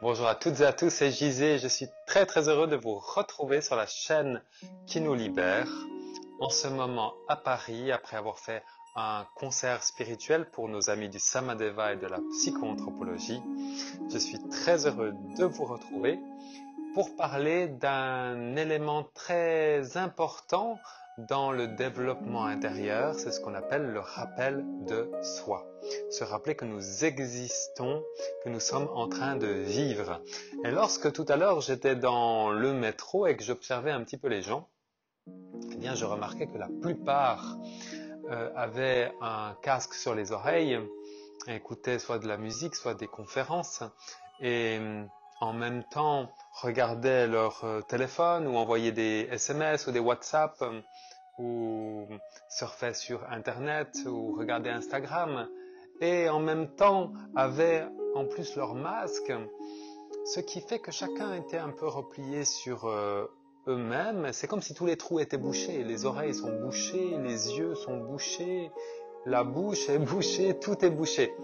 Bonjour à toutes et à tous, c'est Gisé. Je suis très heureux de vous retrouver sur la chaîne qui nous libère. En ce moment à Paris, après avoir fait un concert spirituel pour nos amis du Samadeva et de la psychoanthropologie, je suis très heureux de vous retrouver pour parler d'un élément très important dans le développement intérieur, c'est ce qu'on appelle le rappel de soi. Se rappeler que nous existons, que nous sommes en train de vivre. Et lorsque tout à l'heure j'étais dans le métro et que j'observais un petit peu les gens, eh bien je remarquais que la plupart avaient un casque sur les oreilles, et écoutaient soit de la musique, soit des conférences, et en même temps regardaient leur téléphone ou envoyaient des SMS ou des WhatsApp ou surfaient sur Internet ou regardaient Instagram et en même temps avaient en plus leur masque, ce qui fait que chacun était un peu replié sur eux-mêmes. C'est comme si tous les trous étaient bouchés, les oreilles sont bouchées, les yeux sont bouchés, la bouche est bouchée, tout est bouché.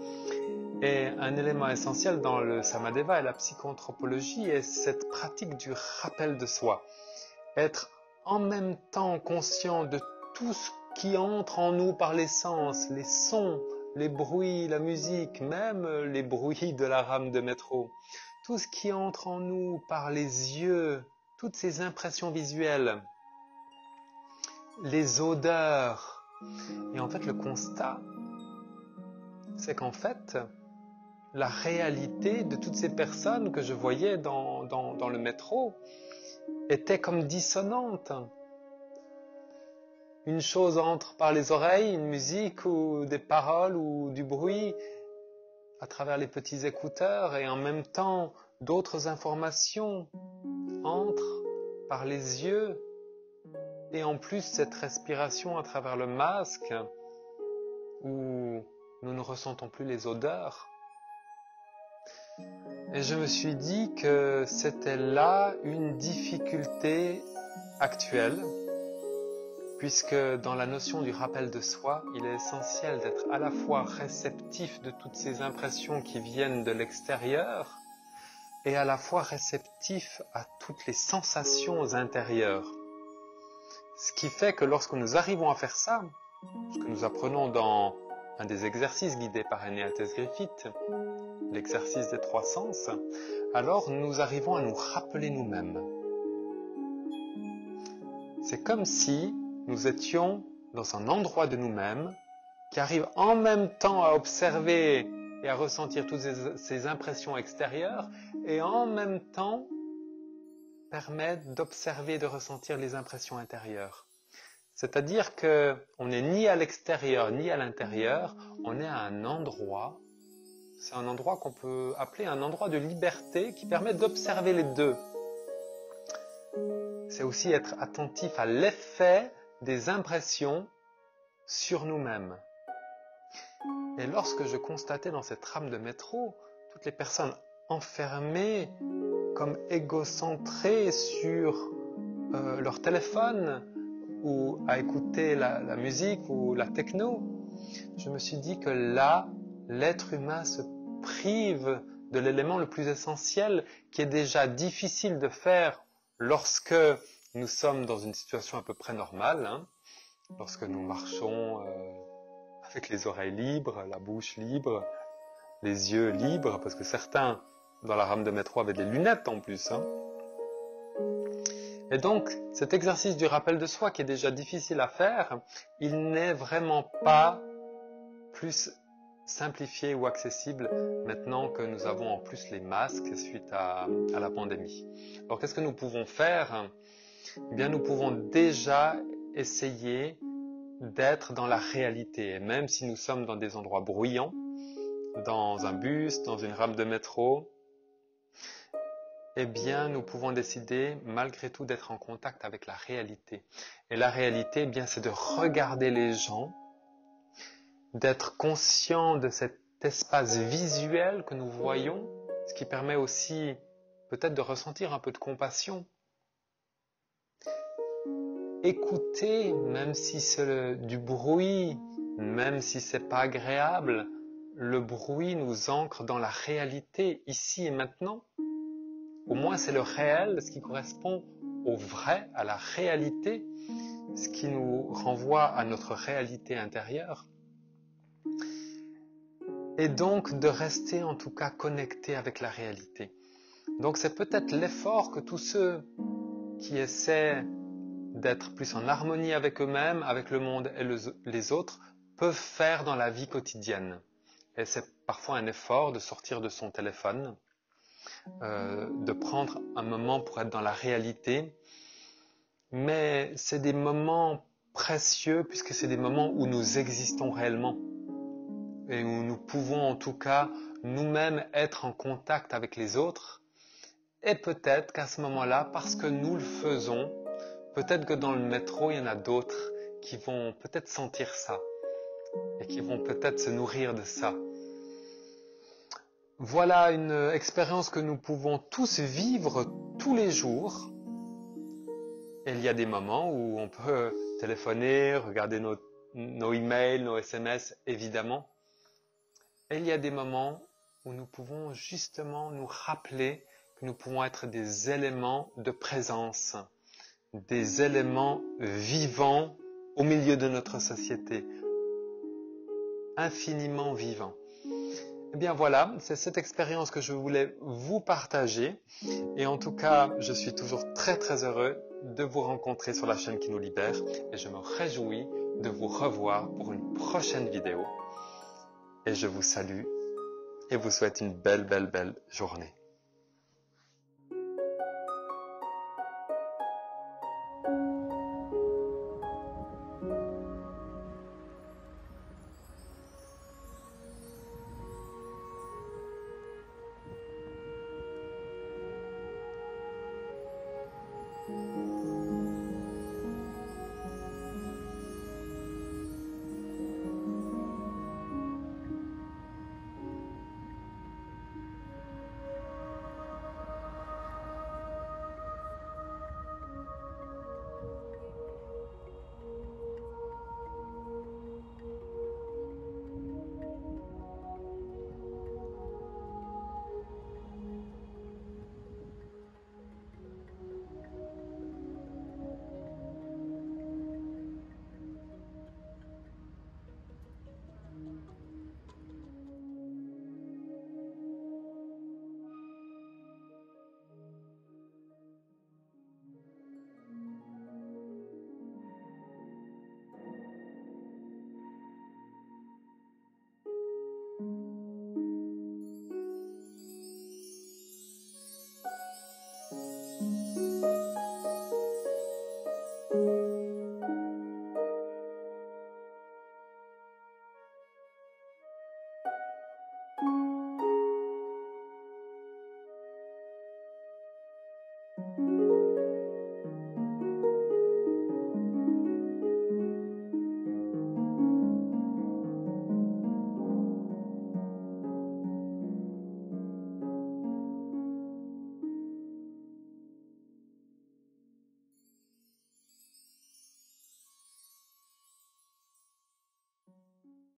Et un élément essentiel dans le Samadeva et la psychoanthropologie est cette pratique du rappel de soi. Être en même temps conscient de tout ce qui entre en nous par les sens, les sons, les bruits, la musique, même les bruits de la rame de métro. Tout ce qui entre en nous par les yeux, toutes ces impressions visuelles, les odeurs. Et en fait, le constat, c'est qu'en fait, la réalité de toutes ces personnes que je voyais dans le métro était comme dissonante. Une chose entre par les oreilles, une musique ou des paroles ou du bruit à travers les petits écouteurs, et en même temps d'autres informations entrent par les yeux, et en plus cette respiration à travers le masque où nous ne ressentons plus les odeurs. Et je me suis dit que c'était là une difficulté actuelle, puisque dans la notion du rappel de soi, il est essentiel d'être à la fois réceptif de toutes ces impressions qui viennent de l'extérieur et à la fois réceptif à toutes les sensations intérieures. Ce qui fait que lorsque nous arrivons à faire ça, ce que nous apprenons dans un des exercices guidés par Enéas Griffith, l'exercice des 3 sens, alors nous arrivons à nous rappeler nous-mêmes. C'est comme si nous étions dans un endroit de nous-mêmes qui arrive en même temps à observer et à ressentir toutes ces impressions extérieures et en même temps permet d'observer et de ressentir les impressions intérieures. C'est-à-dire qu'on n'est ni à l'extérieur ni à l'intérieur, on est à un endroit. C'est un endroit qu'on peut appeler un endroit de liberté qui permet d'observer les deux. C'est aussi être attentif à l'effet des impressions sur nous-mêmes. Et lorsque je constatais dans cette rame de métro, toutes les personnes enfermées, comme égocentrées sur leur téléphone, ou à écouter la musique ou la techno, je me suis dit que là, l'être humain se prive de l'élément le plus essentiel qui est déjà difficile de faire lorsque nous sommes dans une situation à peu près normale, lorsque nous marchons avec les oreilles libres, la bouche libre, les yeux libres, parce que certains dans la rame de métro avaient des lunettes en plus. Et donc, cet exercice du rappel de soi qui est déjà difficile à faire, il n'est vraiment pas plus simplifié ou accessible maintenant que nous avons en plus les masques suite à la pandémie. Alors, qu'est-ce que nous pouvons faire ? Eh bien, nous pouvons déjà essayer d'être dans la réalité. Et même si nous sommes dans des endroits bruyants, dans un bus, dans une rame de métro, eh bien, nous pouvons décider, malgré tout, d'être en contact avec la réalité. Et la réalité, eh bien, c'est de regarder les gens, d'être conscient de cet espace visuel que nous voyons, ce qui permet aussi peut-être de ressentir un peu de compassion. Écouter, même si c'est du bruit, même si c'est pas agréable, le bruit nous ancre dans la réalité, ici et maintenant. au moins c'est le réel, ce qui correspond au vrai, à la réalité, ce qui nous renvoie à notre réalité intérieure. Et donc de rester en tout cas connecté avec la réalité. Donc c'est peut-être l'effort que tous ceux qui essaient d'être plus en harmonie avec eux-mêmes, avec le monde et les autres, peuvent faire dans la vie quotidienne. Et c'est parfois un effort de sortir de son téléphone, de prendre un moment pour être dans la réalité. Mais c'est des moments précieux puisque c'est des moments où nous existons réellement et où nous pouvons en tout cas nous-mêmes être en contact avec les autres. Et peut-être qu'à ce moment-là, parce que nous le faisons, peut-être que dans le métro, il y en a d'autres qui vont peut-être sentir ça et qui vont peut-être se nourrir de ça. Voilà une expérience que nous pouvons tous vivre tous les jours. Et il y a des moments où on peut téléphoner, regarder nos emails, nos SMS, évidemment. Et il y a des moments où nous pouvons justement nous rappeler que nous pouvons être des éléments de présence, des éléments vivants au milieu de notre société, infiniment vivants. Eh bien voilà, c'est cette expérience que je voulais vous partager. Et en tout cas, je suis toujours très très heureux de vous rencontrer sur la chaîne qui nous libère. Et je me réjouis de vous revoir pour une prochaine vidéo. Et je vous salue et vous souhaite une belle journée.